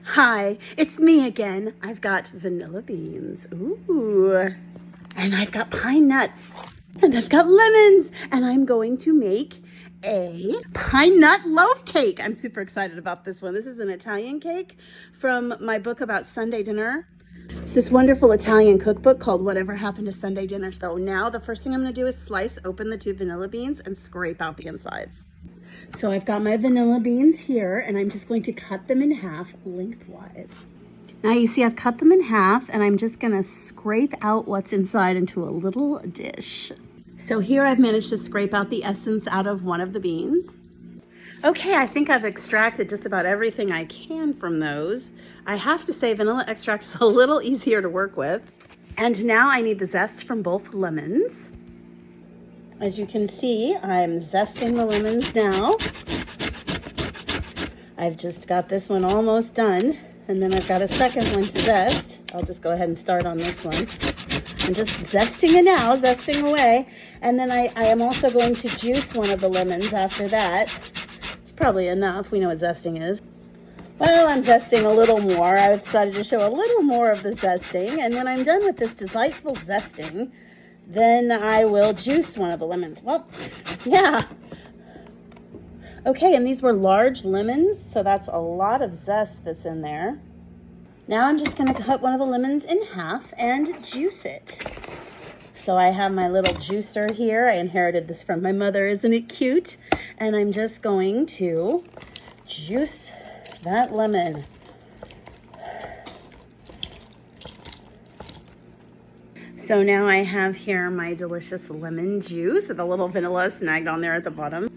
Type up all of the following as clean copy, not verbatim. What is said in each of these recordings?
Hi, it's me again. I've got vanilla beans. Ooh. And I've got pine nuts. And I've got lemons. And I'm going to make a pine nut loaf cake. I'm super excited about this one. This is an Italian cake from my book about Sunday dinner. It's this wonderful Italian cookbook called Whatever Happened to Sunday Dinner. So now the first thing I'm going to do is slice open the 2 vanilla beans and scrape out the insides. So I've got my vanilla beans here, and I'm just going to cut them in half lengthwise. Now you see I've cut them in half, and I'm just going to scrape out what's inside into a little dish. So here I've managed to scrape out the essence out of one of the beans. Okay, I think I've extracted just about everything I can from those. I have to say vanilla extract is a little easier to work with. And now I need the zest from both lemons. As you can see, I'm zesting the lemons now. I've just got this one almost done, and then I've got a second one to zest. I'll just go ahead and start on this one. I'm just zesting it now, zesting away. And then I am also going to juice one of the lemons after that. It's probably enough. We know what zesting is. Well, I'm zesting a little more. I decided to show a little more of the zesting. And when I'm done with this delightful zesting, then I will juice one of the lemons. Well, yeah. Okay, and these were large lemons, so that's a lot of zest that's in there. Now I'm just going to cut one of the lemons in half and juice it. So I have my little juicer here. I inherited this from my mother. Isn't it cute? And I'm just going to juice that lemon. So now I have here my delicious lemon juice with a little vanilla snagged on there at the bottom.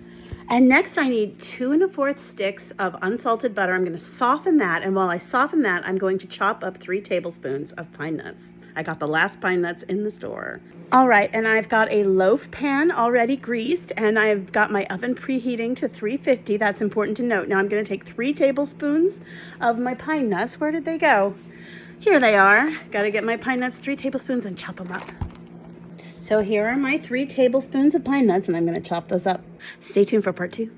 And next I need 2 1/4 sticks of unsalted butter. I'm going to soften that, and while I soften that, I'm going to chop up 3 tablespoons of pine nuts. I got the last pine nuts in the store. All right, and I've got a loaf pan already greased, and I've got my oven preheating to 350. That's important to note. Now I'm going to take 3 tablespoons of my pine nuts. Where did they go? Here they are. Got to get my pine nuts, 3 tablespoons, and chop them up. So here are my 3 tablespoons of pine nuts, and I'm going to chop those up. Stay tuned for part 2.